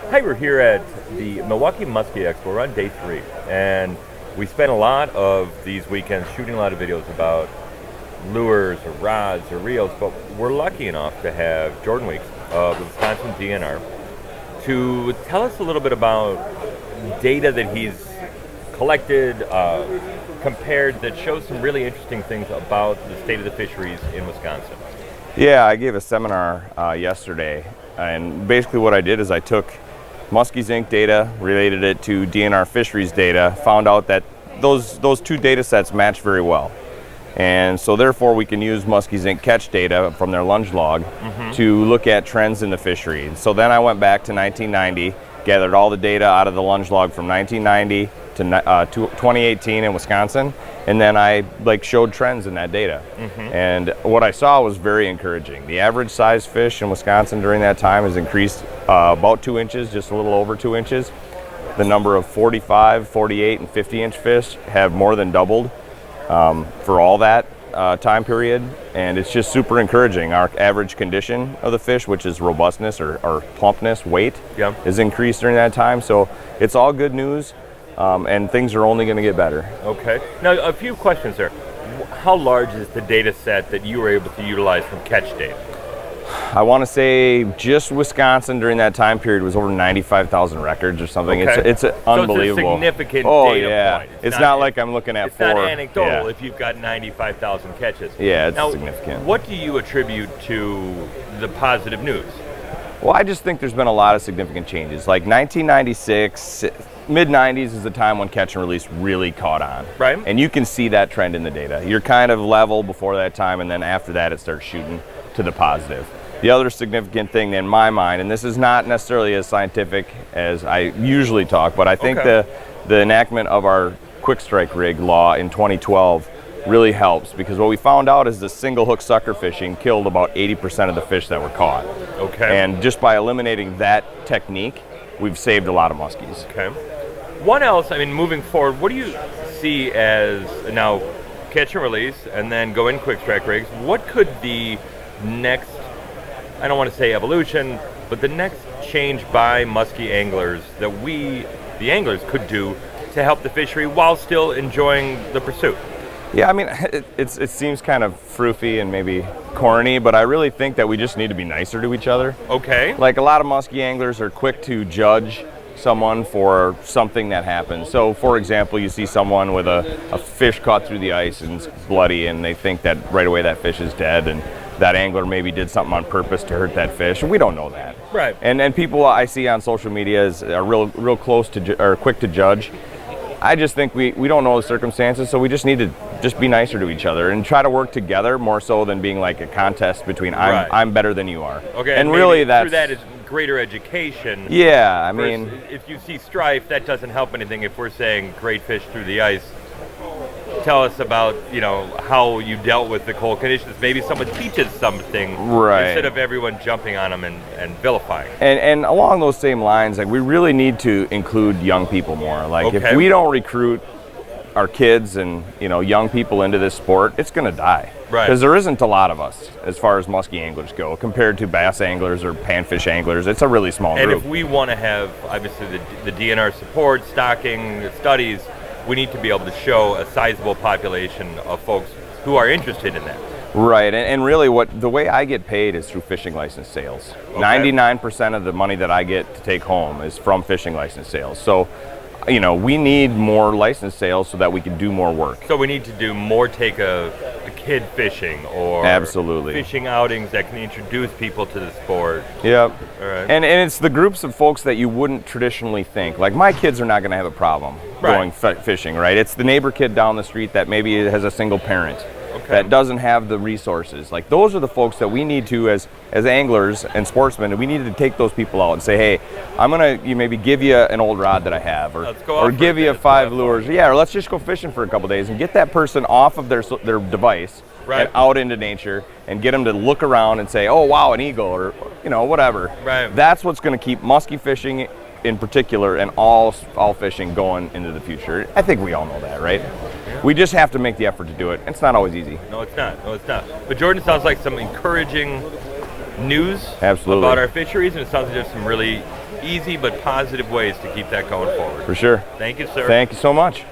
Hi, we're here at the Milwaukee Muskie Expo. We're on day 3, and we spent a lot of these weekends shooting a lot of videos about lures or rods or reels, but we're lucky enough to have Jordan Weeks of the Wisconsin DNR to tell us a little bit about data that he's collected, compared, that shows some really interesting things about the state of the fisheries in Wisconsin. Yeah, I gave a seminar yesterday, and basically what I did is I took Muskies Inc. data, related it to DNR fisheries data, found out that those two data sets match very well. And so therefore we can use Muskies Inc. catch data from their lunge log to look at trends in the fishery. So then I went back to 1990, gathered all the data out of the lunge log from 1990 to 2018 in Wisconsin, and then I showed trends in that data. And what I saw was very encouraging. The average size fish in Wisconsin during that time has increased about 2 inches, just a little over 2 inches. The number of 45, 48, and 50-inch fish have more than doubled for all that time period, and it's just super encouraging. Our average condition of the fish, which is robustness or plumpness, weight, is increased during that time. So it's all good news. And things are only going to get better. Okay. Now, a few questions there. How large is the data set that you were able to utilize from catch data? I want to say just Wisconsin during that time period was over 95,000 records or something. Okay. It's unbelievable. So it's a significant data point. It's not like I'm looking at four. It's not anecdotal if you've got 95,000 catches. Yeah, it's now, significant. What do you attribute to the positive news? Well, I just think there's been a lot of significant changes. Like 1996, mid-90s is the time when catch and release really caught on. Right. And you can see that trend in the data. You're kind of level before that time, and then after that it starts shooting to the positive. The other significant thing in my mind, and this is not necessarily as scientific as I usually talk, but I think the enactment of our quick strike rig law in 2012 really helps, because what we found out is the single hook sucker fishing killed about 80% of the fish that were caught. Okay. And just by eliminating that technique, we've saved a lot of muskies. Okay. What else, moving forward, what do you see as, now, catch and release, and then go in quick strike rigs, what could the next, I don't want to say evolution, but the next change by muskie anglers that we, the anglers, could do to help the fishery while still enjoying the pursuit? Yeah, it seems kind of froofy and maybe corny, but I really think that we just need to be nicer to each other. Okay. Like, a lot of muskie anglers are quick to judge someone for something that happens. So, for example, you see someone with a fish caught through the ice and it's bloody, and they think that right away that fish is dead, and that angler maybe did something on purpose to hurt that fish. We don't know that. Right. And people I see on social media are real close to or quick to judge. I just think we don't know the circumstances, so we just need to just be nicer to each other and try to work together more so than being like a contest between I'm better than you are. Okay. And really through that is greater education. Yeah, if you see strife, that doesn't help anything. If we're saying great fish through the ice, tell us about, how you dealt with the cold conditions. Maybe someone teaches something instead of everyone jumping on them and vilifying. And along those same lines, we really need to include young people more. If we don't recruit our kids and young people into this sport, it's going to die. Right. Because there isn't a lot of us as far as muskie anglers go compared to bass anglers or panfish anglers. It's a really small group. And if we want to have, obviously, the DNR support, stocking, studies, we need to be able to show a sizable population of folks who are interested in that. Right, and really the way I get paid is through fishing license sales. 99% of the money that I get to take home is from fishing license sales. So, we need more license sales so that we can do more work. So we need to do more, take a kid fishing or absolutely fishing outings that can introduce people to the sport. Yep. All right. And it's the groups of folks that you wouldn't traditionally think. Like, my kids are not going to have a problem going fishing, right? It's the neighbor kid down the street that maybe has a single parent that doesn't have the resources. Like, those are the folks that we need to, as anglers and sportsmen, we need to take those people out and say, hey, I'm going to maybe give you an old rod that I have, or give you 5 lures. Yeah, or let's just go fishing for a couple days and get that person off of their device and out into nature and get them to look around and say, oh, wow, an eagle, or, whatever. Right. That's what's going to keep muskie fishing in particular and all fishing going into the future. I think we all know that, right? Yeah. We just have to make the effort to do it. It's not always easy. No, it's not. But Jordan, sounds like some encouraging news Absolutely. about our fisheries, and it sounds like there's some really easy but positive ways to keep that going forward. For sure. Thank you, sir. Thank you so much.